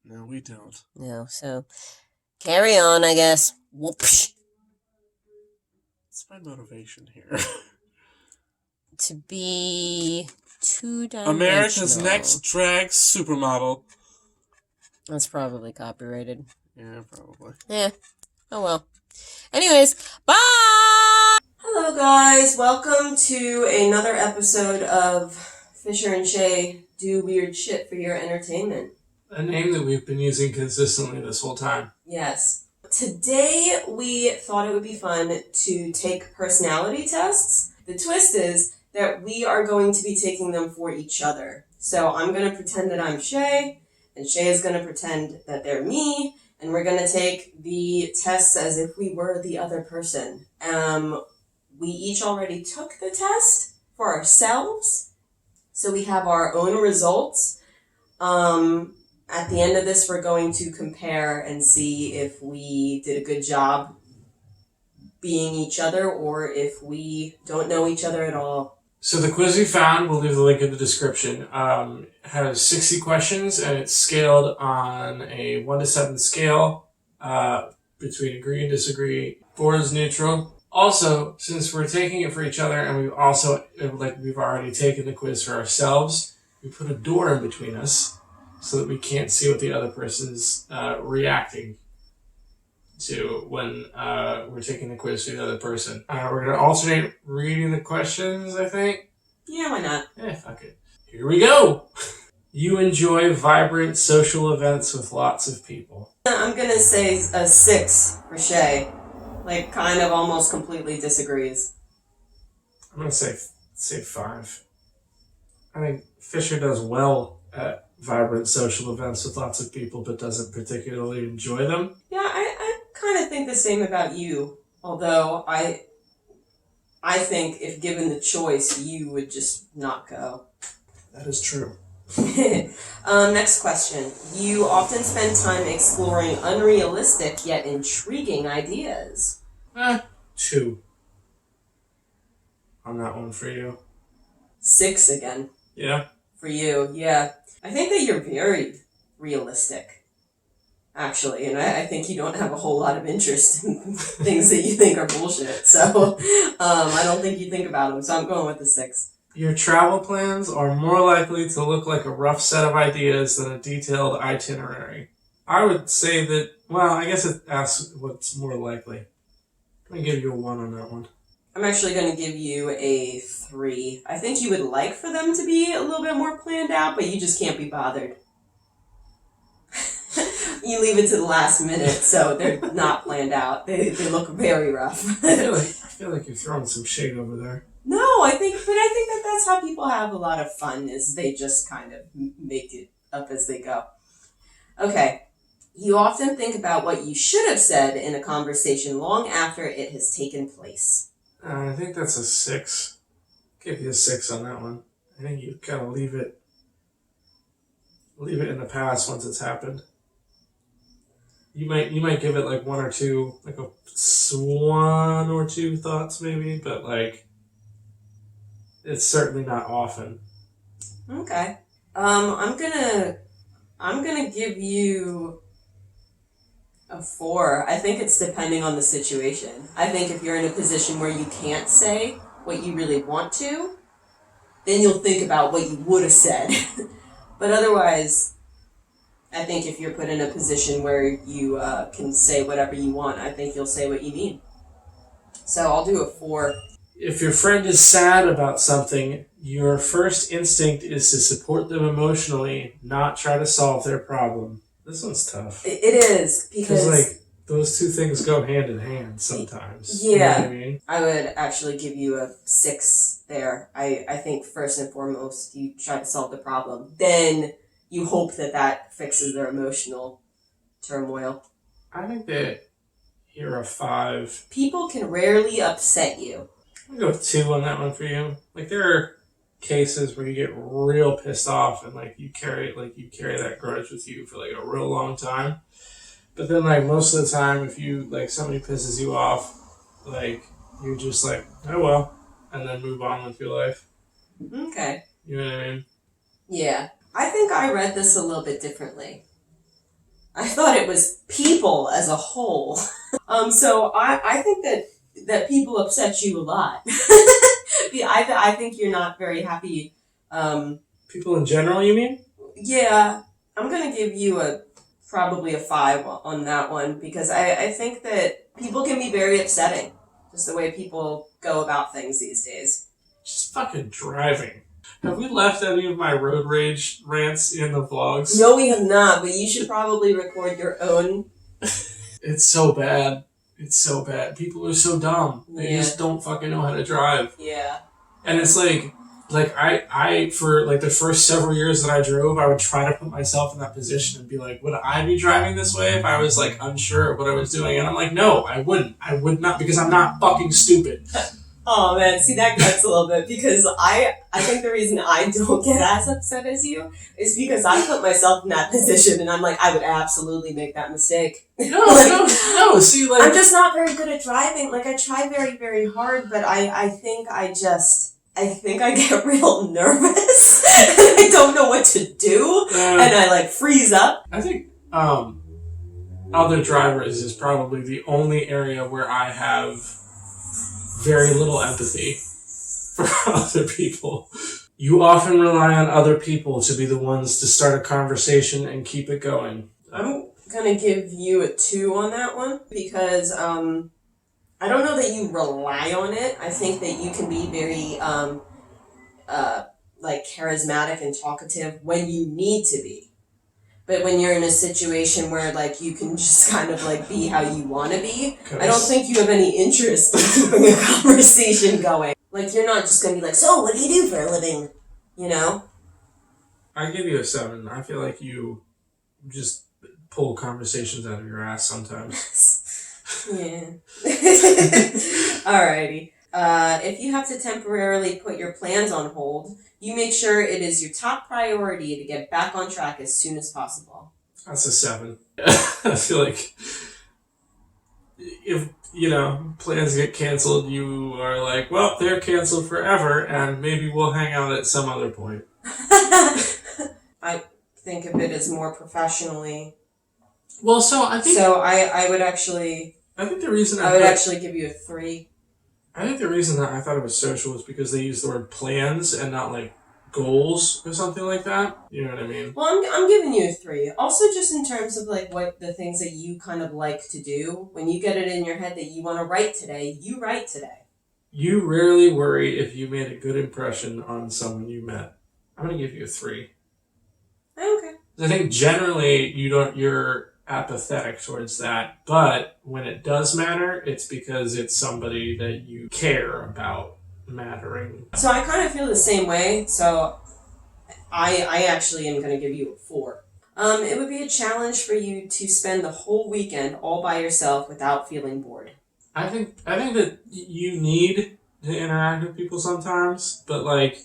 No, we don't. No, so carry on, I guess. Whoopsh. What's my motivation here? To be two-dimensional. America's Next Drag Supermodel. That's probably copyrighted. Yeah, probably. Yeah. Oh well. Anyways, bye! Hello guys, welcome to another episode of Fisher and Shea Do Weird Shit for Your Entertainment. A name that we've been using consistently this whole time. Yes. Today we thought it would be fun to take personality tests. The twist is that we are going to be taking them for each other. So I'm going to pretend that I'm Shea, and Shea is going to pretend that they're me, and we're going to take the tests as if we were the other person. We each already took the test for ourselves, so we have our own results. At the end of this, we're going to compare and see if we did a good job being each other or if we don't know each other at all. So the quiz we found, we'll leave the link in the description, has 60 questions and it's scaled on a 1 to 7 scale between agree and disagree. 4 is neutral. Also, since we're taking it for each other and we've already taken the quiz for ourselves, we put a door in between us so that we can't see what the other person's reacting to when we're taking the quiz for the other person. We're going to alternate reading the questions, I think. Yeah, why not? Fuck it. Here we go! You enjoy vibrant social events with lots of people. I'm going to say a 6 for Shea. Like, kind of almost completely disagrees. I'm going to say 5. I think Fisher does well at vibrant social events with lots of people, but doesn't particularly enjoy them. Yeah, I kind of think the same about you. Although I think if given the choice, you would just not go. That is true. Next question. You often spend time exploring unrealistic yet intriguing ideas. 2 on that one for you. 6 again. Yeah? For you, yeah. I think that you're very realistic, actually, and I think you don't have a whole lot of interest in things that you think are bullshit, so I don't think you think about them, so I'm going with the 6. Your travel plans are more likely to look like a rough set of ideas than a detailed itinerary. I would say that, well, I guess it asks what's more likely. I'm going to give you a 1 on that one. I'm actually going to give you a 3. I think you would like for them to be a little bit more planned out, but you just can't be bothered. You leave it to the last minute, so they're not planned out. They look very rough. I feel like you're throwing some shade over there. No, I think that that's how people have a lot of fun, is they just kind of make it up as they go. Okay. You often think about what you should have said in a conversation long after it has taken place. I think that's a 6. Give you a 6 on that one. I think you kind of leave it in the past once it's happened. You might give it like 1 or 2, like a 1 or 2 thoughts maybe, but like it's certainly not often. Okay. I'm gonna give you a 4. I think it's depending on the situation. I think if you're in a position where you can't say what you really want to, then you'll think about what you would have said. But otherwise, I think if you're put in a position where you can say whatever you want, I think you'll say what you mean. So I'll do a 4. If your friend is sad about something, your first instinct is to support them emotionally, not try to solve their problem. This one's tough. It is, because like those two things go hand in hand sometimes. Yeah. You know what I mean? I would actually give you a 6 there. I think first and foremost, you try to solve the problem. Then you hope that fixes their emotional turmoil. I think that you're a 5. People can rarely upset you. I'll go with 2 on that one for you. Like, there are cases where you get real pissed off and like you carry that grudge with you for like a real long time. But then like most of the time, if you like somebody pisses you off, like you're just like, oh well, and then move on with your life. Okay. You know what I mean? Yeah. I think I read this a little bit differently. I thought it was people as a whole. So I think that people upset you a lot. I think you're not very happy. People in general, you mean? Yeah, I'm gonna give you probably a 5 on that one because I think that people can be very upsetting. Just the way people go about things these days. Just fucking driving. Have we left any of my road rage rants in the vlogs? No, we have not, but you should probably record your own. It's so bad. It's so bad. People are so dumb. They just don't fucking know how to drive. Yeah. And it's like I for like the first several years that I drove, I would try to put myself in that position and be like, would I be driving this way if I was like unsure of what I was doing? And I'm like, no, I wouldn't. I would not, because I'm not fucking stupid. Oh man, see that cuts a little bit because I think the reason I don't get as upset as you is because I put myself in that position and I'm like, I would absolutely make that mistake. No, see, like... I'm just not very good at driving. Like, I try very, very hard, but I think I get real nervous and I don't know what to do and I like freeze up. I think, other drivers is probably the only area where I have very little empathy for other people. You often rely on other people to be the ones to start a conversation and keep it going. I'm gonna give you a 2 on that one because I don't know that you rely on it. I think that you can be very like charismatic and talkative when you need to be. But when you're in a situation where, like, you can just kind of, like, be how you want to be, I don't think you have any interest in keeping a conversation going. Like, you're not just going to be like, so, what do you do for a living? You know? I give you a 7. I feel like you just pull conversations out of your ass sometimes. Yeah. Alrighty. If you have to temporarily put your plans on hold, you make sure it is your top priority to get back on track as soon as possible. That's a 7. I feel like if, plans get canceled, you are like, well, they're canceled forever, and maybe we'll hang out at some other point. I think of it as more professionally. Well, so I think... So I would actually... I think the reason I would actually give you a 3. I think the reason that I thought it was social is because they use the word plans and not like goals or something like that. You know what I mean? Well, I'm giving you a 3. Also, just in terms of like what the things that you kind of like to do, when you get it in your head that you want to write today, you write today. You rarely worry if you made a good impression on someone you met. I'm gonna give you a 3. Okay. I think generally you're apathetic towards that, but when it does matter, it's because it's somebody that you care about mattering. So I kind of feel the same way, so I actually am going to give you a 4. It would be a challenge for you to spend the whole weekend all by yourself without feeling bored. I think that you need to interact with people sometimes, but like,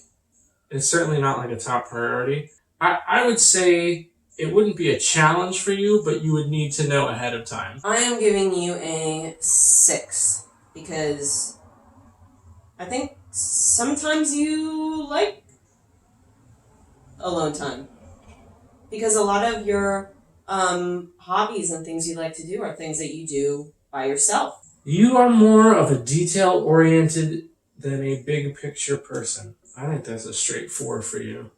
it's certainly not like a top priority. I would say it wouldn't be a challenge for you, but you would need to know ahead of time. I am giving you a 6 because I think sometimes you like alone time. Because a lot of your hobbies and things you like to do are things that you do by yourself. You are more of a detail-oriented than a big-picture person. I think that's a straight 4 for you.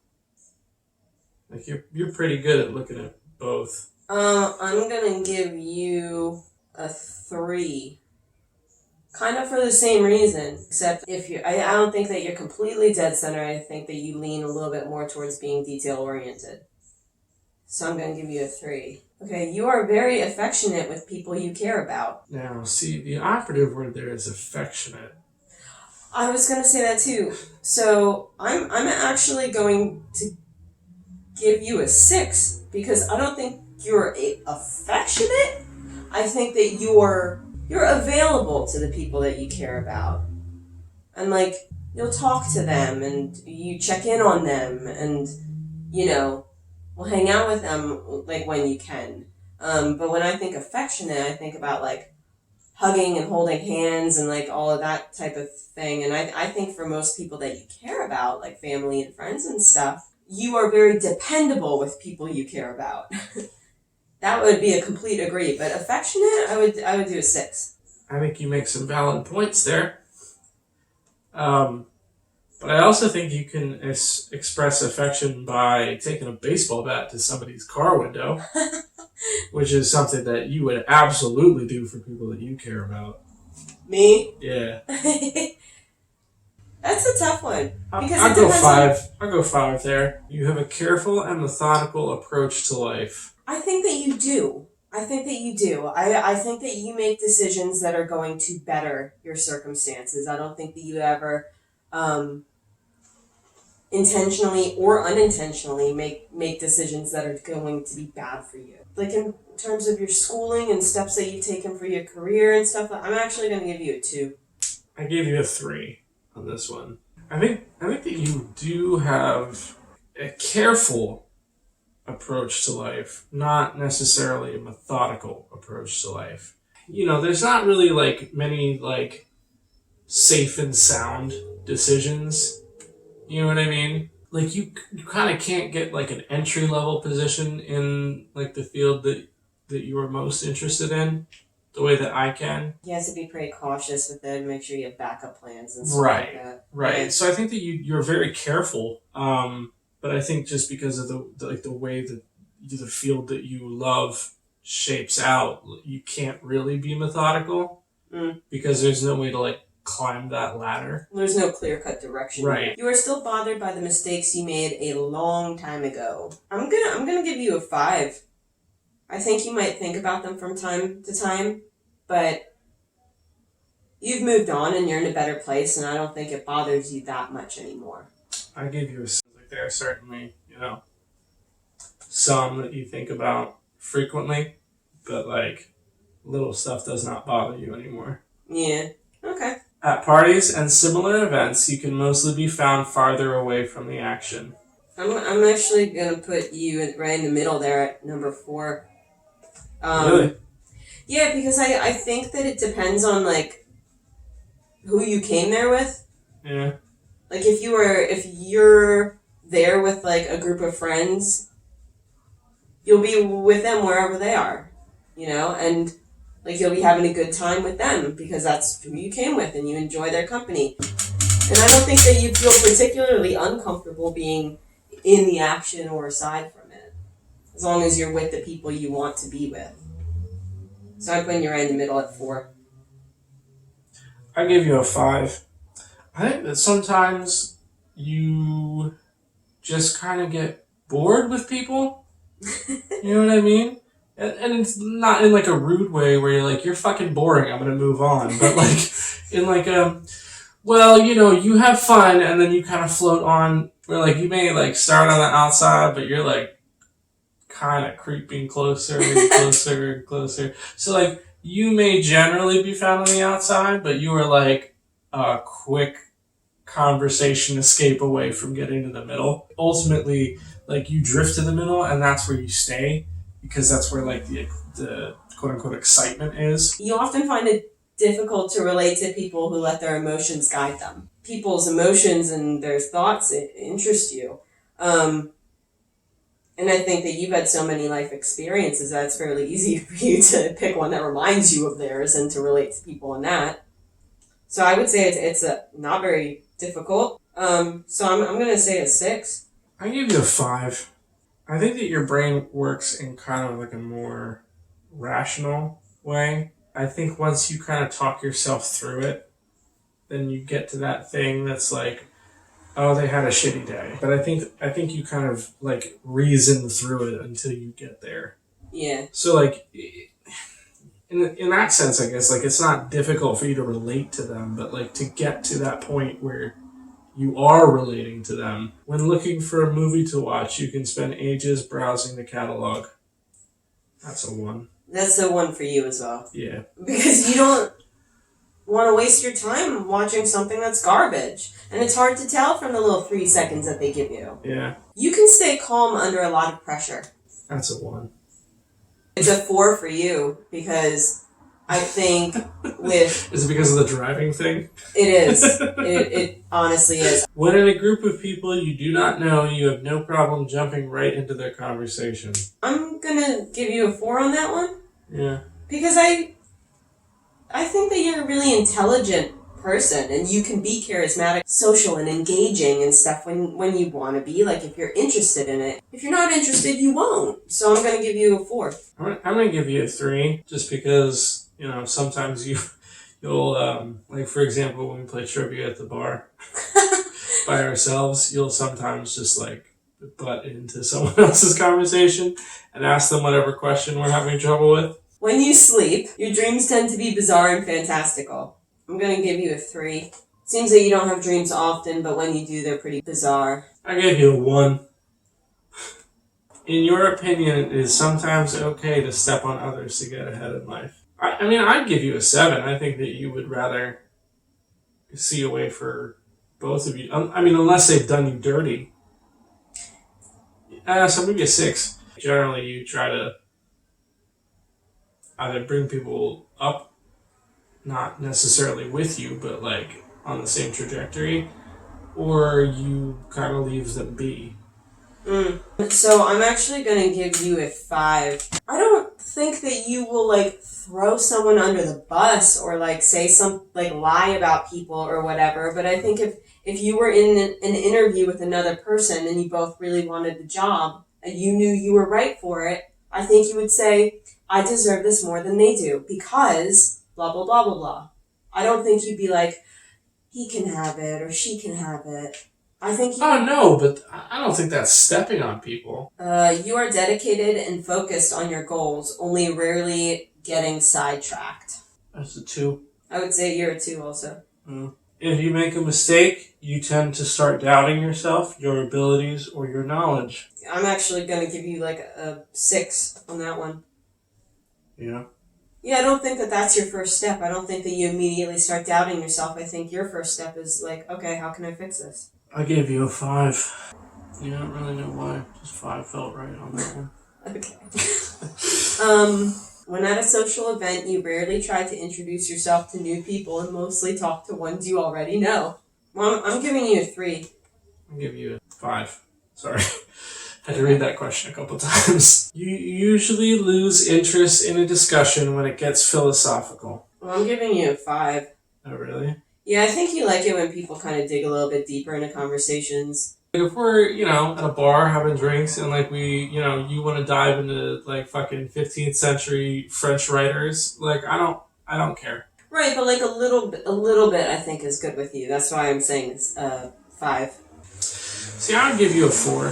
Like, you're pretty good at looking at both. I'm gonna give you a 3. Kind of for the same reason, except I don't think that you're completely dead center. I think that you lean a little bit more towards being detail-oriented. So I'm gonna give you a 3. Okay, you are very affectionate with people you care about. Now, see, the operative word there is affectionate. I was gonna say that too. So I'm actually going to give you a 6 because I don't think you're affectionate. I think that you're available to the people that you care about, and like you'll talk to them and you check in on them, and we'll hang out with them like when you can. But when I think affectionate, I think about like hugging and holding hands and like all of that type of thing. And I think for most people that you care about, like family and friends and stuff, you are very dependable with people you care about. That would be a complete agree. But affectionate, I would do a 6. I think you make some valid points there. But I also think you can express affection by taking a baseball bat to somebody's car window, which is something that you would absolutely do for people that you care about. Me? Yeah. That's a tough one. Because I'll go 5. I'll go 5 there. You have a careful and methodical approach to life. I think that you do. I think that you make decisions that are going to better your circumstances. I don't think that you ever intentionally or unintentionally make decisions that are going to be bad for you. Like in terms of your schooling and steps that you've taken for your career and stuff, I'm actually going to give you a 2. I gave you a 3 on this one. I think that you do have a careful approach to life, not necessarily a methodical approach to life. You know, there's not really like many like safe and sound decisions. You know what I mean? Like you kind of can't get like an entry level position in like the field that you are most interested in the way that I can. You have to be pretty cautious with it and make sure you have backup plans and stuff Right. like that. Right. Yeah. So I think that you're very careful. But I think just because of the way that the field that you love shapes out, you can't really be methodical because there's no way to like climb that ladder. There's no clear-cut direction. Right. You are still bothered by the mistakes you made a long time ago. I'm gonna give you a 5. I think you might think about them from time to time, but you've moved on and you're in a better place, and I don't think it bothers you that much anymore. I gave you a like there are certainly, you know, some that you think about frequently, but like little stuff does not bother you anymore. Yeah. Okay. At parties and similar events, you can mostly be found farther away from the action. I'm actually gonna put you right in the middle there at number 4. Really? Yeah, because I think that it depends on like who you came there with. Yeah. Like if you're there with like a group of friends, you'll be with them wherever they are, you know, and like you'll be having a good time with them because that's who you came with and you enjoy their company. And I don't think that you feel particularly uncomfortable being in the action or aside from it, as long as you're with the people you want to be with. So I'm putting you right in the middle at 4. I give you a 5. I think that sometimes you just kind of get bored with people. You know what I mean? And it's not in like a rude way where you're like, you're fucking boring, I'm gonna move on. But like, in like well, you know, you have fun and then you kind of float on where like you may like start on the outside, but you're like kind of creeping closer and closer and closer. So like, you may generally be found on the outside, but you are like a quick conversation escape away from getting to the middle. Ultimately, like you drift to the middle and that's where you stay because that's where like the quote unquote excitement is. You often find it difficult to relate to people who let their emotions guide them. People's emotions and their thoughts interest you. And I think that you've had so many life experiences that it's fairly easy for you to pick one that reminds you of theirs and to relate to people in that. So I would say it's not very difficult. So I'm going to say a 6. I give you a 5. I think that your brain works in kind of like a more rational way. I think once you kind of talk yourself through it, then you get to that thing that's like, oh, they had a shitty day. But I think you kind of like reason through it until you get there. Yeah. So like, in that sense, I guess like it's not difficult for you to relate to them, but like to get to that point where you are relating to them. When looking for a movie to watch, you can spend ages browsing the catalog. That's a 1. That's the one for you as well. Yeah. Because you don't want to waste your time watching something that's garbage. And it's hard to tell from the little 3 seconds that they give you. Yeah. You can stay calm under a lot of pressure. That's a 1. It's a 4 for you because I think with... Is it because of the driving thing? It is. It honestly is. When in a group of people you do not know, you have no problem jumping right into their conversation. I'm gonna give you a 4 on that one. Yeah. Because I think that you're a really intelligent person and you can be charismatic, social, and engaging and stuff when you want to be, like if you're interested in it. If you're not interested, you won't. So I'm going to give you a 4. I'm going to give you a 3 just because, you know, sometimes you'll, like for example, when we play trivia at the bar by ourselves, you'll sometimes just like butt into someone else's conversation and ask them whatever question we're having trouble with. When you sleep, your dreams tend to be bizarre and fantastical. I'm going to give you a 3. Seems that you don't have dreams often, but when you do, they're pretty bizarre. I gave you a 1. In your opinion, it is sometimes okay to step on others to get ahead in life. I mean, I'd give you a 7. I think that you would rather see a way for both of you. I mean, unless they've done you dirty. So maybe a 6. Generally, you try to either bring people up, not necessarily with you, but like on the same trajectory, or you kind of leave them be. So I'm actually going to give you a 5. I don't think that you will like throw someone under the bus or like say like lie about people or whatever, but I think if you were in an interview with another person and you both really wanted the job and you knew you were right for it, I think you would say, I deserve this more than they do because blah, blah, blah, blah, blah. I don't think you'd be like, he can have it or she can have it. I think you... Oh, no, but I don't think that's stepping on people. You are dedicated and focused on your goals, only rarely getting sidetracked. That's a 2. I would say you're a 2 also. If you make a mistake, you tend to start doubting yourself, your abilities, or your knowledge. I'm actually going to give you like a 6 on that one. Yeah? Yeah, I don't think that that's your first step. I don't think that you immediately start doubting yourself. I think your first step is like, okay, how can I fix this? I gave you a 5. Yeah, I don't really know why. Just 5 felt right on that one. Okay. When at a social event, you rarely try to introduce yourself to new people and mostly talk to ones you already know. Well, I'm giving you a 3. I'll give you a 5. Sorry. Had to read that question a couple times. You usually lose interest in a discussion when it gets philosophical. Well, I'm giving you a 5. Oh, really? Yeah, I think you like it when people kind of dig a little bit deeper into conversations. If we're, you know, at a bar having drinks and like we, you know, you want to dive into like fucking 15th century French writers, like I don't care. Right, but like a little bit I think is good with you. That's why I'm saying it's 5. See, I would give you a 4.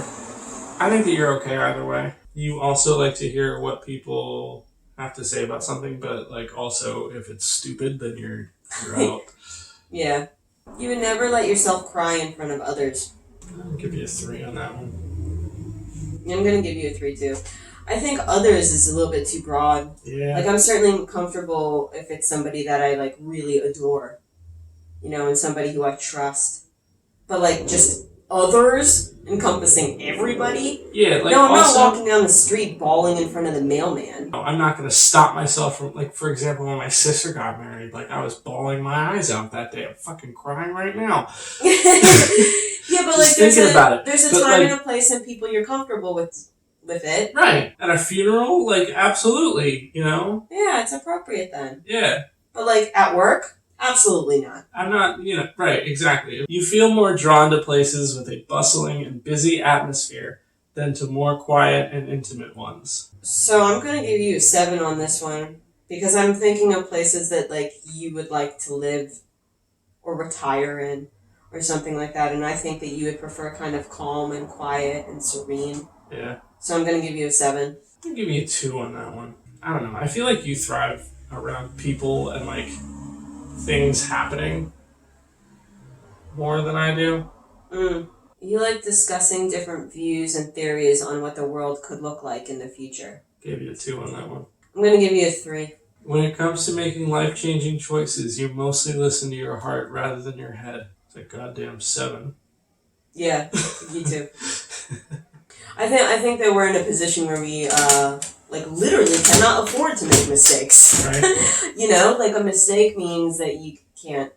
I think that you're okay either way. You also like to hear what people have to say about something, but like also if it's stupid, then you're out. Yeah. You would never let yourself cry in front of others. I'll give you a 3 on that one. I'm going to give you a 3 too. I think others is a little bit too broad. Yeah. Like I'm certainly comfortable if it's somebody that I like really adore. You know, and somebody who I trust. But like just others encompassing everybody? Yeah, like no, I'm also, not walking down the street bawling in front of the mailman. I'm not going to stop myself from, like, for example, when my sister got married, like, I was bawling my eyes out that day. I'm fucking crying right now. Yeah, but like, there's a But, time like, and a place and people you're comfortable with it. Right. At a funeral, like, absolutely, you know? Yeah, it's appropriate then. Yeah. But like, at work? Absolutely not. I'm not, you know, right, exactly. You feel more drawn to places with a bustling and busy atmosphere than to more quiet and intimate ones. So I'm going to give you a 7 on this one because I'm thinking of places that like you would like to live or retire in or something like that, and I think that you would prefer kind of calm and quiet and serene. Yeah. So I'm going to give you a 7. I'll give you a 2 on that one. I don't know. I feel like you thrive around people and like things happening more than I do. You like discussing different views and theories on what the world could look like in the future. Gave you a 2 on that one. I'm going to give you a 3. When it comes to making life-changing choices, you mostly listen to your heart rather than your head. It's a goddamn 7. Yeah, you too. I think that we're in a position where we like literally cannot afford to make mistakes. Right. You know, like a mistake means that you can't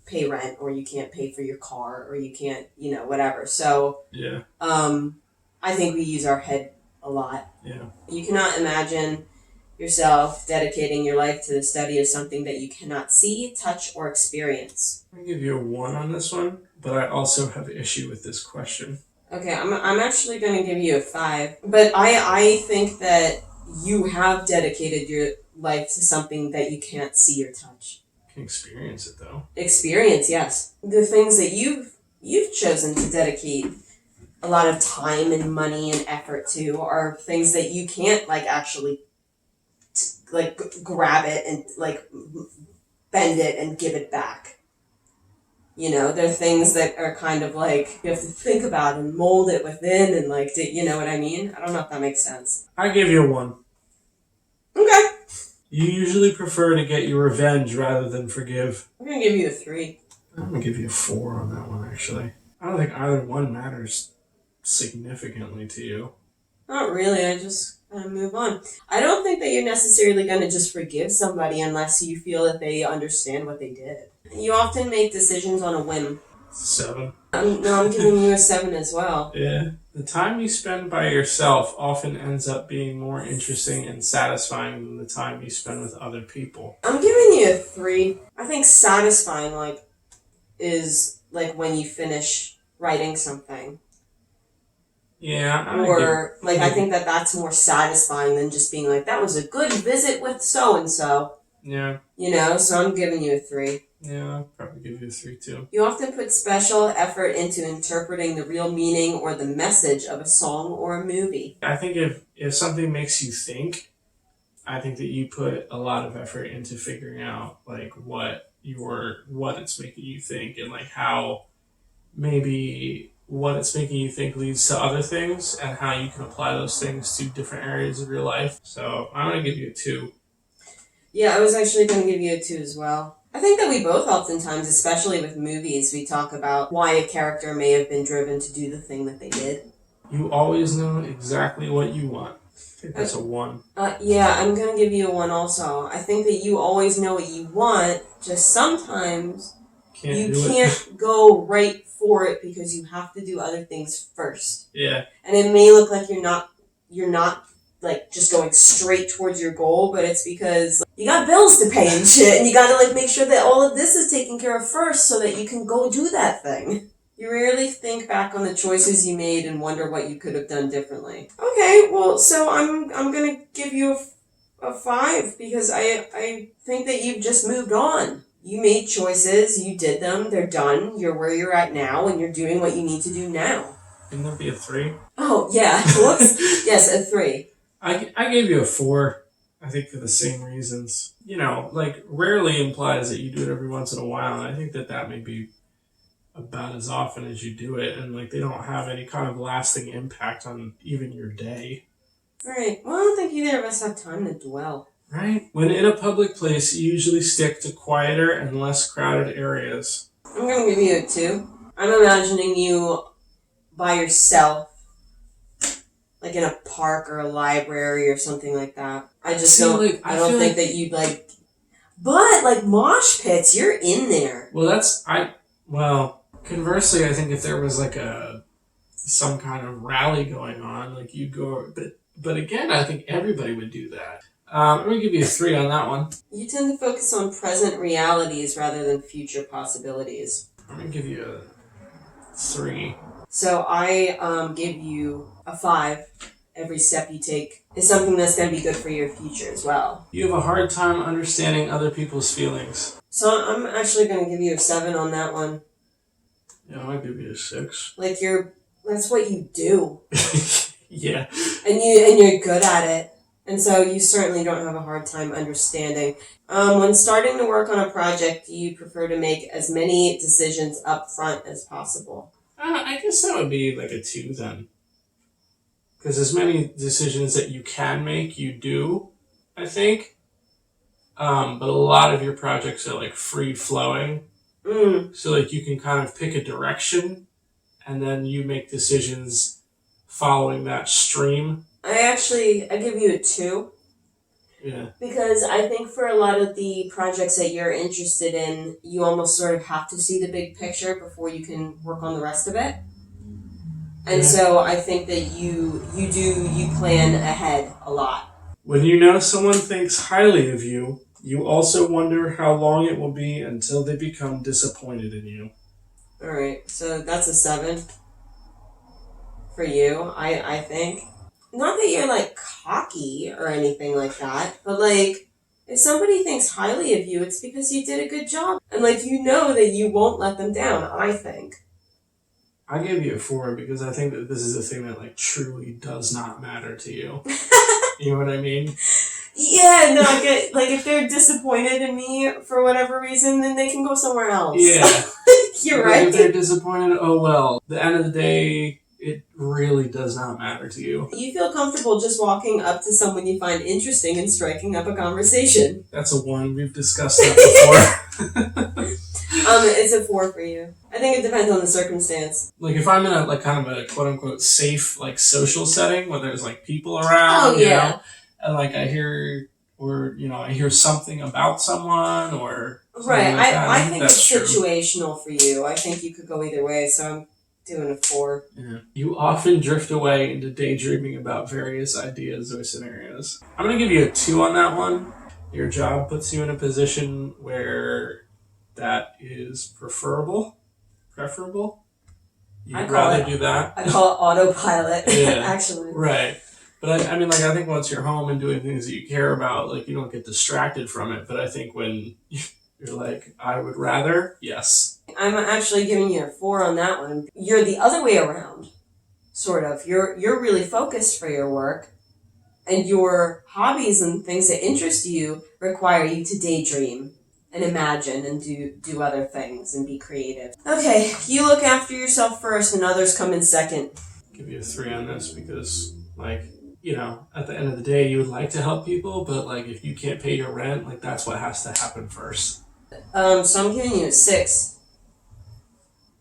pay rent or you can't pay for your car or you can't, you know, whatever. So yeah. I think we use our head a lot. Yeah. You cannot imagine yourself dedicating your life to the study of something that you cannot see, touch, or experience. I'm going to give you a 1 on this one, but I also have issue with this question. Okay, I'm actually going to give you a 5. But I think that you have dedicated your life to something that you can't see or touch. Can experience it, though. Experience, yes. The things that you've chosen to dedicate a lot of time and money and effort to are things that you can't, like, actually, like, grab it and, like, bend it and give it back. You know, they're things that are kind of like you have to think about and mold it within and like, you know what I mean? I don't know if that makes sense. I give you a 1. Okay. You usually prefer to get your revenge rather than forgive. I'm going to give you a 3. I'm going to give you a 4 on that one, actually. I don't think either one matters significantly to you. Not really. I just kind of move on. I don't think that you're necessarily going to just forgive somebody unless you feel that they understand what they did. You often make decisions on a whim. 7. No, I'm giving you a 7 as well. Yeah. The time you spend by yourself often ends up being more interesting and satisfying than the time you spend with other people. I'm giving you a 3. I think satisfying, like, is like when you finish writing something. Yeah. I think that that's more satisfying than just being like, that was a good visit with so-and-so. Yeah. You know, so I'm giving you a 3. Yeah, I'll probably give you a 3 too. You often put special effort into interpreting the real meaning or the message of a song or a movie. I think if something makes you think, I think that you put a lot of effort into figuring out like what it's making you think and like how maybe what it's making you think leads to other things and how you can apply those things to different areas of your life. So I'm going to give you a 2. Yeah, I was actually going to give you a 2 as well. I think that we both oftentimes, especially with movies, we talk about why a character may have been driven to do the thing that they did. You always know exactly what you want. I think that's a 1. Yeah, I'm going to give you a 1 also. I think that you always know what you want, just sometimes you can't go right for it because you have to do other things first. Yeah. And it may look like you're not like just going straight towards your goal, but it's because you got bills to pay and shit, and you got to like make sure that all of this is taken care of first so that you can go do that thing. You rarely think back on the choices you made and wonder what you could have done differently. Okay, well, so I'm gonna give you a 5 because I think that you've just moved on. You made choices, you did them, they're done, you're where you're at now, and you're doing what you need to do now. Can there be a 3? Oh, yeah. Whoops. Yes, a 3. I gave you a 4, I think for the same reasons. You know, like, rarely implies that you do it every once in a while, and I think that may be about as often as you do it, and, like, they don't have any kind of lasting impact on even your day. Right. Well, I don't think either of us have time to dwell. Right? When in a public place, you usually stick to quieter and less crowded areas. I'm going to give you a 2. I'm imagining you by yourself, like in a park or a library or something like that. I just don't think that you'd like, but like mosh pits, you're in there. Well, conversely, I think if there was like some kind of rally going on, like you'd go, but again, I think everybody would do that. I'm going to give you a 3 on that one. You tend to focus on present realities rather than future possibilities. I'm going to give you a 3. So I give you a 5. Every step you take is something that's going to be good for your future as well. You have a hard time understanding other people's feelings. So I'm actually going to give you a 7 on that one. Yeah, I'll give you a 6. Like that's what you do. Yeah. And you're good at it. And so you certainly don't have a hard time understanding. When starting to work on a project, you prefer to make as many decisions up front as possible. I guess that would be like a 2 then. Because as many decisions that you can make, you do, I think. But a lot of your projects are like free flowing. So like you can kind of pick a direction and then you make decisions following that stream. I give you a 2. Yeah. Because I think for a lot of the projects that you're interested in, you almost sort of have to see the big picture before you can work on the rest of it. And so I think that you plan ahead a lot. When you know someone thinks highly of you, you also wonder how long it will be until they become disappointed in you. All right, so that's a 7 for you, I think. Not that you're like cocky or anything like that, but like if somebody thinks highly of you, it's because you did a good job. And like you know that you won't let them down, I think. I gave you a 4 because I think that this is a thing that like truly does not matter to you. You know what I mean? Yeah, no, I get like if they're disappointed in me for whatever reason, then they can go somewhere else. Yeah. You're right. If they're disappointed, oh well. At the end of the day, it really does not matter to you. You feel comfortable just walking up to someone you find interesting and striking up a conversation. That's a 1. We've discussed that before. It's a 4 for you. I think it depends on the circumstance. Like if I'm in a like kind of a quote unquote safe like social setting where there's like people around, you know, and like I hear I hear something about someone or right. Like I think it's true. situational for you. I think you could go either way, so I'm doing a 4. Yeah. You often drift away into daydreaming about various ideas or scenarios. I'm gonna give you a 2 on that one. Your job puts you in a position where that is preferable. You'd rather do that. I call it autopilot, Yeah. actually. Right. But I mean, like, I think once you're home and doing things that you care about, like, you don't get distracted from it. But I think when you're like, I would rather, yes. I'm actually giving you a 4 on that one. You're the other way around, sort of. You're really focused for your work, and your hobbies and things that interest you require you to daydream and imagine and do other things and be creative. Okay, you look after yourself first and others come in second. I'll give you a 3 on this because, like, you know, at the end of the day, you would like to help people, but, like, if you can't pay your rent, like, that's what has to happen first. So I'm giving you a 6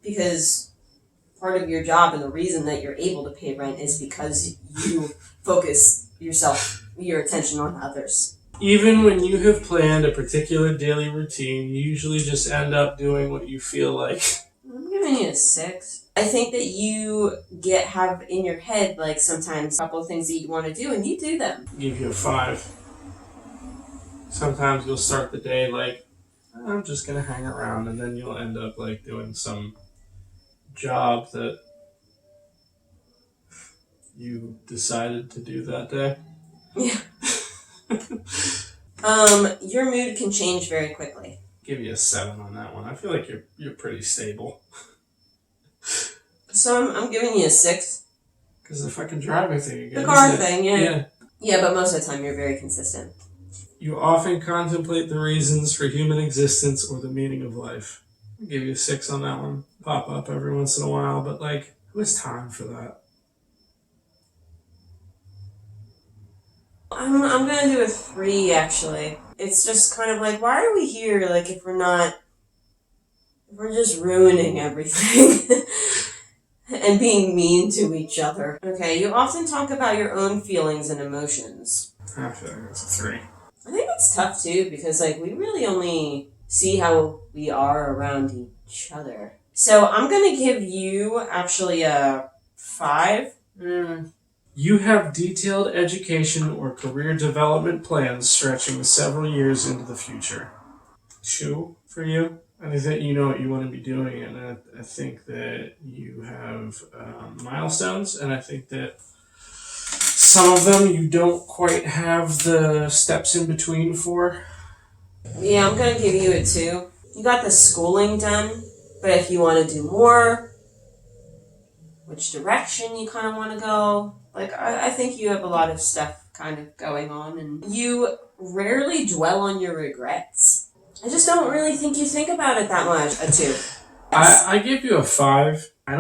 because part of your job and the reason that you're able to pay rent is because you focus your attention on others. Even when you have planned a particular daily routine, you usually just end up doing what you feel like. I'm giving you a 6. I think that you have in your head, like, sometimes a couple of things that you want to do, and you do them. I'll give you a 5. Sometimes you'll start the day like, I'm just going to hang around, and then you'll end up, like, doing some job that you decided to do that day. Yeah. Your mood can change very quickly. Give you a 7 on that one. I feel like you're pretty stable. So I'm giving you a 6. Because the fucking driver thing again. The car thing, yeah. Yeah. Yeah, but most of the time you're very consistent. You often contemplate the reasons for human existence or the meaning of life. I'll give you a 6 on that one. Pop up every once in a while, but like, who has time for that? I'm gonna do a 3, actually. It's just kind of like, why are we here, like, if we're just ruining everything and being mean to each other. Okay, you often talk about your own feelings and emotions. I feel like that's a 3. I think it's tough, too, because, like, we really only see how we are around each other. So I'm gonna give you, actually, a 5. You have detailed education or career development plans stretching several years into the future. 2 for you. I think that you know what you want to be doing, and I think that you have milestones, and I think that some of them you don't quite have the steps in between for. Yeah, I'm gonna give you a 2. You got the schooling done, but if you want to do more, which direction you kind of want to go, like, I think you have a lot of stuff kind of going on, and you rarely dwell on your regrets. I just don't really think you think about it that much. A 2. I give you a 5. I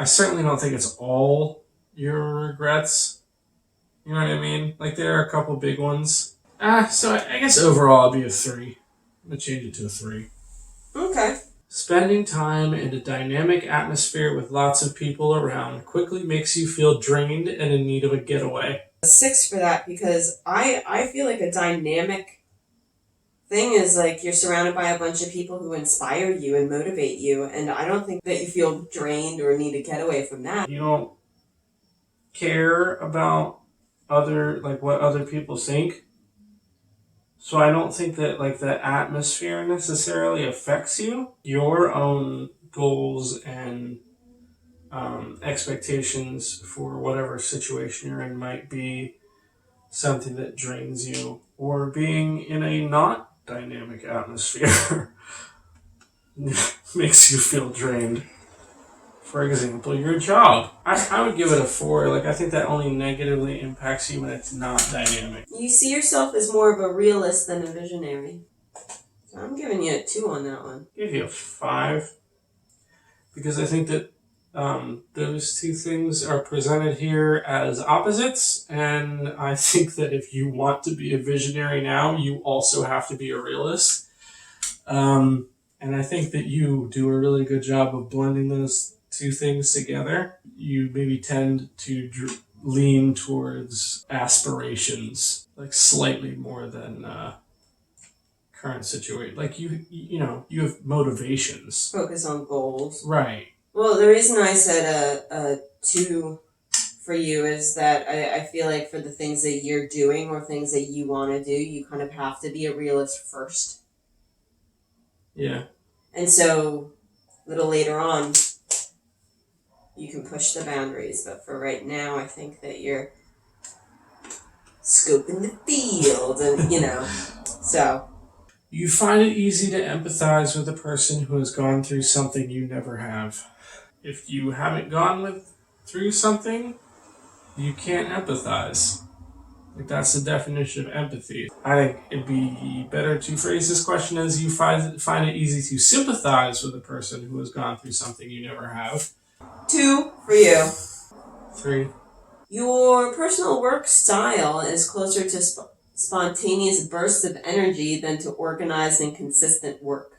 certainly don't think it's all your regrets. You know what I mean? Like, there are a couple big ones. So I guess overall I'll be a 3. I'm going to change it to a 3. Okay. Spending time in a dynamic atmosphere with lots of people around quickly makes you feel drained and in need of a getaway. A 6 for that, because I feel like a dynamic thing is, like, you're surrounded by a bunch of people who inspire you and motivate you, and I don't think that you feel drained or need to get away from that. You don't care about what other people think. So I don't think that like the atmosphere necessarily affects you. Your own goals and expectations for whatever situation you're in might be something that drains you, or being in a not dynamic atmosphere makes you feel drained. For example, your job. I would give it a 4. Like, I think that only negatively impacts you when it's not dynamic. You see yourself as more of a realist than a visionary. So I'm giving you a 2 on that one. I'll give you a 5. Because I think that those two things are presented here as opposites, and I think that if you want to be a visionary now, you also have to be a realist. And I think that you do a really good job of blending those two things together. You maybe tend to lean towards aspirations, like slightly more than current situation. Like you have motivations. Focus on goals. Right. Well, the reason I said a 2 for you is that I feel like for the things that you're doing or things that you want to do, you kind of have to be a realist first. Yeah. And so, a little later on, you can push the boundaries. But for right now, I think that you're scoping the field and, so. You find it easy to empathize with a person who has gone through something you never have. If you haven't gone through something, you can't empathize. Like, that's the definition of empathy. I think it'd be better to phrase this question as you find it easy to sympathize with a person who has gone through something you never have. 2 for you. 3. Your personal work style is closer to spontaneous bursts of energy than to organized and consistent work.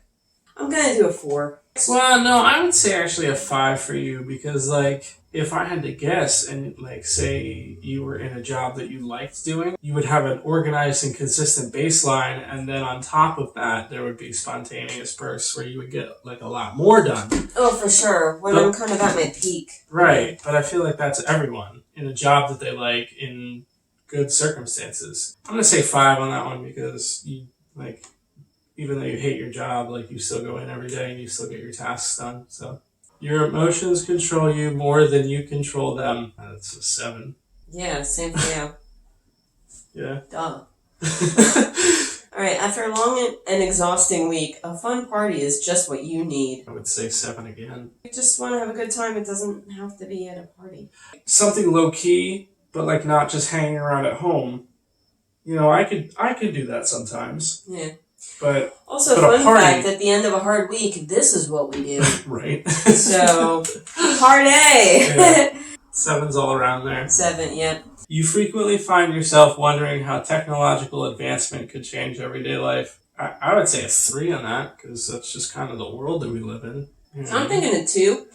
I'm going to do a 4. Well, no, I would say actually a 5 for you, because, like, if I had to guess and, like, say you were in a job that you liked doing, you would have an organized and consistent baseline, and then on top of that, there would be spontaneous bursts where you would get, like, a lot more done. Oh, for sure. When I'm kind of at my peak. Right, but I feel like that's everyone in a job that they like in good circumstances. I'm going to say 5 on that one, because you, like, even though you hate your job, like, you still go in every day and you still get your tasks done. So your emotions control you more than you control them. That's a 7. Yeah, same for you. Yeah. Duh. All right, after a long and exhausting week, a fun party is just what you need. I would say 7 again. You just want to have a good time. It doesn't have to be at a party. Something low key, but, like, not just hanging around at home. I could do that sometimes. Yeah. But also, fun fact, at the end of a hard week, this is what we do. Right. So, hard A. Yeah. 7's all around there. 7, yep. You frequently find yourself wondering how technological advancement could change everyday life. I would say a 3 on that, because that's just kind of the world that we live in. I'm thinking a 2,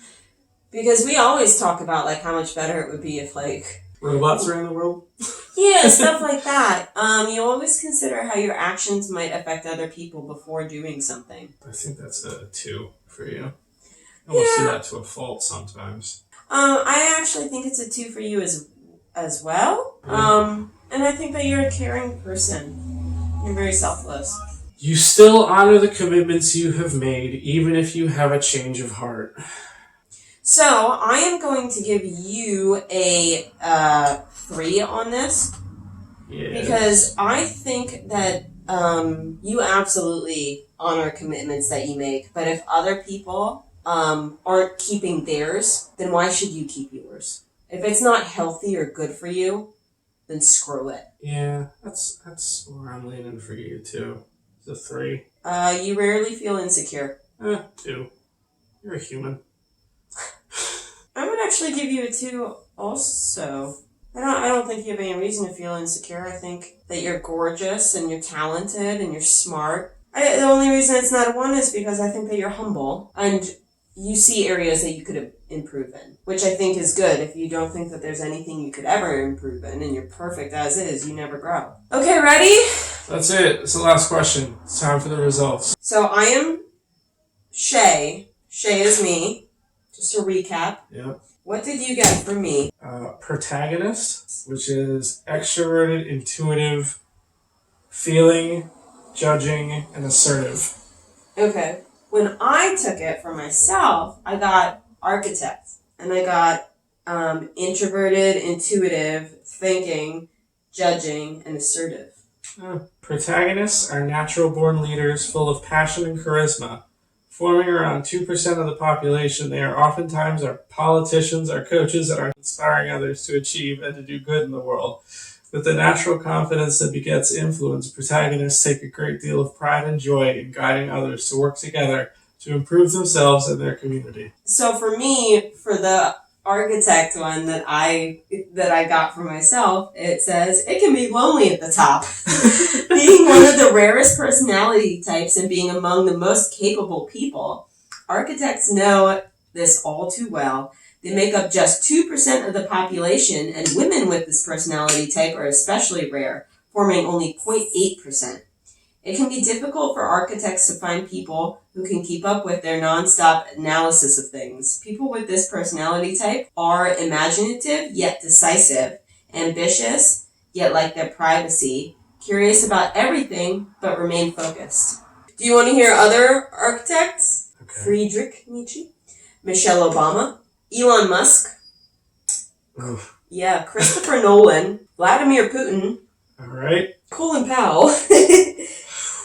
because we always talk about, like, how much better it would be if, like, robots ran the world? Yeah, stuff like that. You always consider how your actions might affect other people before doing something. I think that's a 2 for you. I almost do that to a fault sometimes. I actually think it's a 2 for you as well. And I think that you're a caring person. You're very selfless. You still honor the commitments you have made, even if you have a change of heart. So, I am going to give you a 3 on this. Yeah. Because I think that you absolutely honor commitments that you make. But if other people aren't keeping theirs, then why should you keep yours? If it's not healthy or good for you, then screw it. Yeah, that's where I'm leaning for you, too. It's a 3. You rarely feel insecure. 2. You're a human. I would actually give you a 2 also. I don't think you have any reason to feel insecure. I think that you're gorgeous and you're talented and you're smart. The only reason it's not a 1 is because I think that you're humble and you see areas that you could improve in, which I think is good. If you don't think that there's anything you could ever improve in and you're perfect as is, you never grow. Okay, ready? That's it. It's the last question. It's time for the results. So I am Shea. Shea is me. Just to recap. Yep. What did you get for me? Protagonist, which is extroverted, intuitive, feeling, judging, and assertive. Okay. When I took it for myself, I got architect. And I got introverted, intuitive, thinking, judging, and assertive. Protagonists are natural-born leaders full of passion and charisma. Forming around 2% of the population, they are oftentimes our politicians, our coaches, and are inspiring others to achieve and to do good in the world. With the natural confidence that begets influence, protagonists take a great deal of pride and joy in guiding others to work together to improve themselves and their community. So for me, for the architect one that I got for myself, it says it can be lonely at the top. Being one of the rarest personality types and being among the most capable people, architects know this all too well. They make up just 2% of the population, and women with this personality type are especially rare, forming only 0.8%. It can be difficult for architects to find people who can keep up with their nonstop analysis of things. People with this personality type are imaginative yet decisive, ambitious yet like their privacy, curious about everything but remain focused. Do you want to hear other architects? Okay. Friedrich Nietzsche, Michelle Obama, Elon Musk, Oof. yeah, Christopher Nolan, Vladimir Putin, All right. Colin Powell,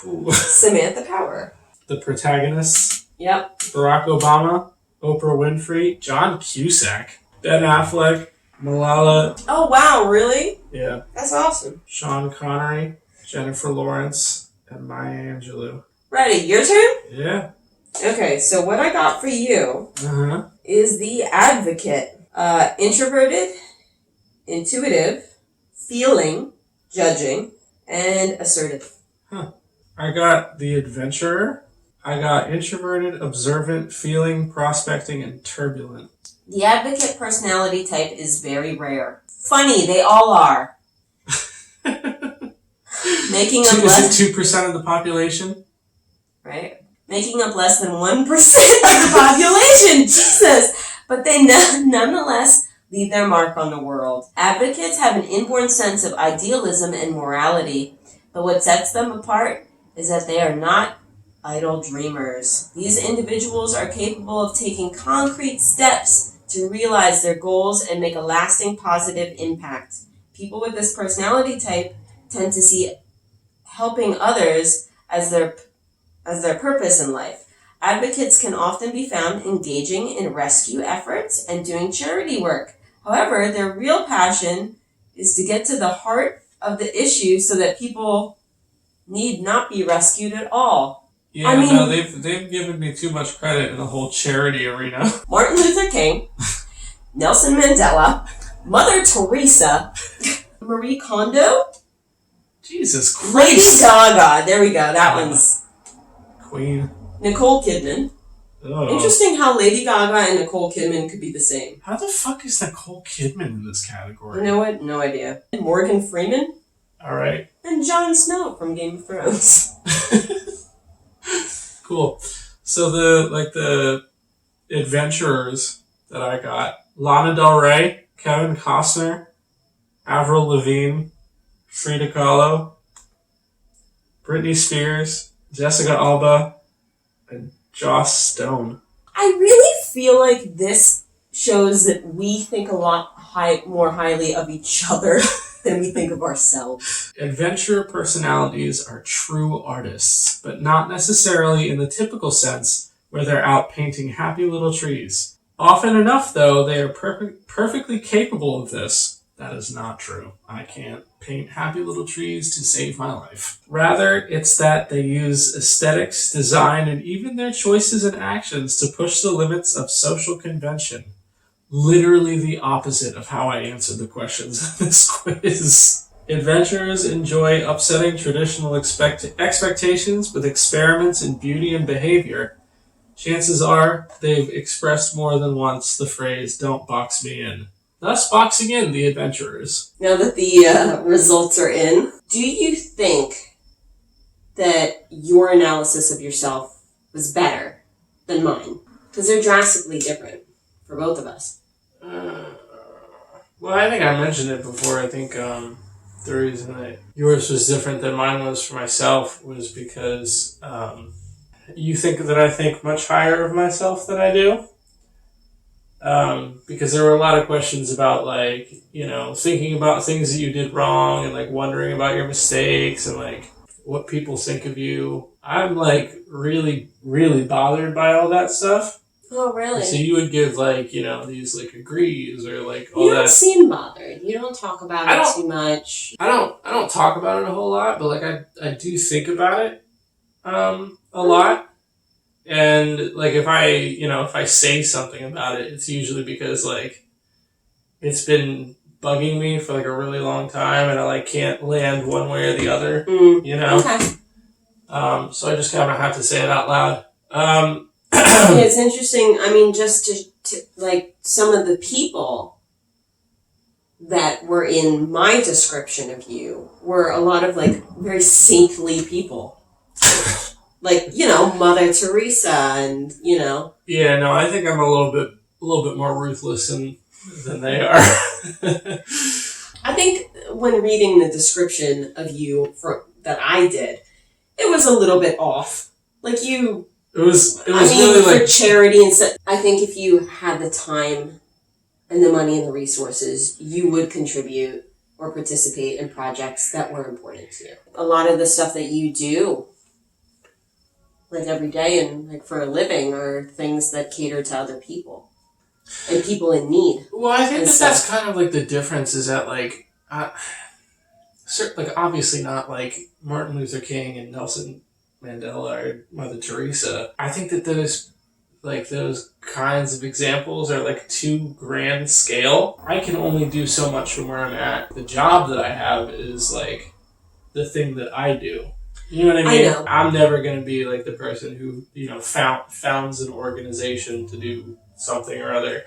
Ooh. Samantha Power. The protagonists: Yep. Barack Obama, Oprah Winfrey, John Cusack, Ben Affleck, Malala, Oh, wow, really? yeah, That's awesome. Sean Connery, Jennifer Lawrence, and Maya Angelou. Ready, your turn? Yeah. Okay, so what I got for you Uh-huh. is the advocate. Introverted, intuitive, feeling, judging, and assertive. I got the adventurer. I got introverted, observant, feeling, prospecting, and turbulent. The advocate personality type is very rare. Funny, they all are. Making up less, Is it 2% of the population? right? Making up less than 1% of the population. Jesus! But they nonetheless leave their mark on the world. Advocates have an inborn sense of idealism and morality, but what sets them apart is that they are not idle dreamers. These individuals are capable of taking concrete steps to realize their goals and make a lasting positive impact. People with this personality type tend to see helping others as their purpose in life. Advocates can often be found engaging in rescue efforts and doing charity work. However, their real passion is to get to the heart of the issue so that people need not be rescued at all. Yeah, I mean- no, they've given me too much credit in the whole charity arena. Martin Luther King, Nelson Mandela, Mother Teresa, Marie Kondo, Jesus Christ. Lady Gaga. There we go. That one's Queen. Nicole Kidman. Oh. Interesting how Lady Gaga and Nicole Kidman could be the same. How the fuck is Nicole Kidman in this category? You know what? No idea. Morgan Freeman All right. and Jon Snow from Game of Thrones. Cool. So the adventurers that I got: Lana Del Rey, Kevin Costner, Avril Lavigne, Frida Kahlo, Britney Spears, Jessica Alba, and Joss Stone. I really feel like this shows that we think a lot more highly of each other than we think of ourselves. Adventurer personalities are true artists, but not necessarily in the typical sense where they're out painting happy little trees. Often enough, though, they are perfectly capable of this. That is not true. I can't paint happy little trees to save my life. Rather, it's that they use aesthetics, design, and even their choices and actions to push the limits of social convention. Literally the opposite of how I answered the questions in this quiz. Adventurers enjoy upsetting traditional expectations with experiments in beauty and behavior. Chances are they've expressed more than once the phrase, "Don't box me in," thus boxing in the adventurers. Now that the results are in, do you think that your analysis of yourself was better than mine? Because they're drastically different for both of us. Well, I think I mentioned it before. I think the reason that yours was different than mine was for myself was because you think that I think much higher of myself than I do. Because there were a lot of questions about, like, you know, thinking about things that you did wrong and, like, wondering about your mistakes and, like, what people think of you. I'm, like, really, really bothered by all that stuff. Oh, really? So you would give, like, you know, these, like, agrees or, like, all You don't that. seem bothered. You don't talk about it too much. I don't talk about it a whole lot, but, like, I do think about it a lot. And, like, if I say something about it, it's usually because, like, it's been bugging me for, like, a really long time and I, like, can't land one way or the other, you know? Okay. So I just kind of have to say it out loud. Yeah, it's interesting. I mean, just to like, some of the people that were in my description of you were a lot of, like, very saintly people. Like, you know, Mother Teresa and, you know. Yeah, no, I think I'm a little bit more ruthless than they are. I think when reading the description of you that I did, it was a little bit off. Like, you... It was really like... for charity and stuff. I think if you had the time and the money and the resources, you would contribute or participate in projects that were important to you. A lot of the stuff that you do, like, every day and, like, for a living, are things that cater to other people and people in need. Well, I think that's kind of, like, the difference is that, like, obviously not, like, Martin Luther King and Nelson Mandela or Mother Teresa. I think that those kinds of examples are, like, too grand scale. I can only do so much from where I'm at. The job that I have is, like, the thing that I do. You know what I mean? I know. I'm never going to be, like, the person who, you know, founds an organization to do something or other.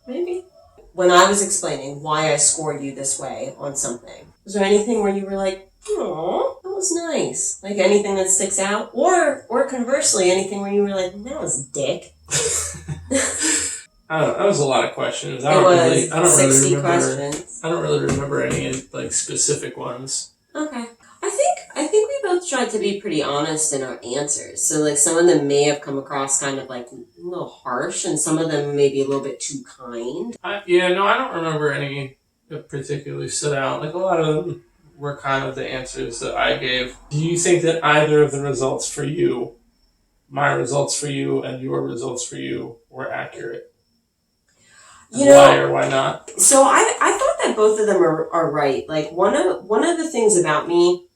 Maybe. When I was explaining why I scored you this way on something, was there anything where you were like, "Oh, that was nice"? Like, anything that sticks out, or conversely, anything where you were like, "That was dick." I don't know. That was a lot of questions. I don't really remember any, like, specific ones. Okay. I think we both tried to be pretty honest in our answers. So, like, some of them may have come across kind of, like, a little harsh, and some of them maybe a little bit too kind. I don't remember any that particularly stood out. Like, a lot of them were kind of the answers that I gave. Do you think that either of the results for you, my results for you and your results for you, were accurate? You know, why or why not? So I thought that both of them are right. Like, one of the things about me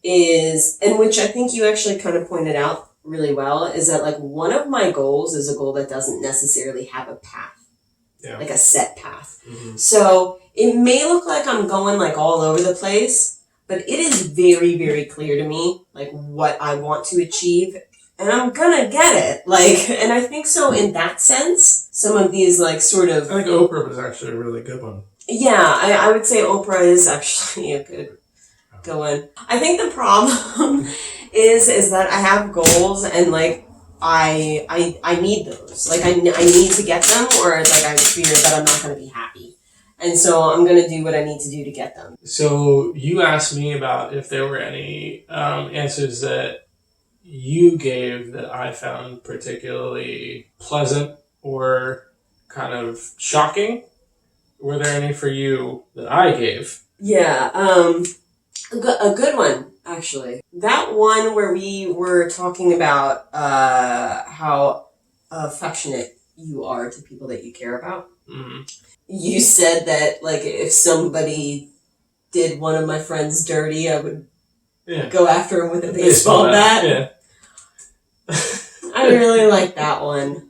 is, and which I think you actually kind of pointed out really well, is that, like, one of my goals is a goal that doesn't necessarily have a path. Yeah. Like a set path. Mm-hmm. So it may look like I'm going, like, all over the place, but it is very, very clear to me, like, what I want to achieve. And I'm gonna get it. Like, and I think so in that sense, some of these, like, sort of... I think Oprah was actually a really good one. Yeah, I would say Oprah is actually a good one. I think the problem is that I have goals and, like, I need those. Like, I need to get them, or, like, I fear that I'm not gonna be happy. And so I'm gonna do what I need to do to get them. So you asked me about if there were any answers that you gave that I found particularly pleasant or kind of shocking. Were there any for you that I gave? Yeah, a good one, actually. That one where we were talking about how affectionate you are to people that you care about. Mm-hmm. You said that, like, if somebody did one of my friends dirty, I would go after him with a baseball bat. Yeah. I really like that one.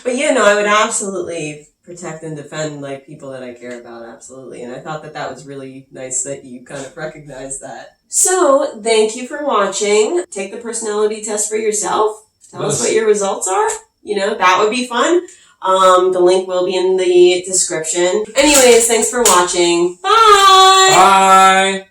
But yeah, no, I would absolutely protect and defend, like, people that I care about, absolutely. And I thought that was really nice that you kind of recognized that. So, thank you for watching. Take the personality test for yourself. Tell us what your results are. You know, that would be fun. The link will be in the description. Anyways, thanks for watching. Bye! Bye!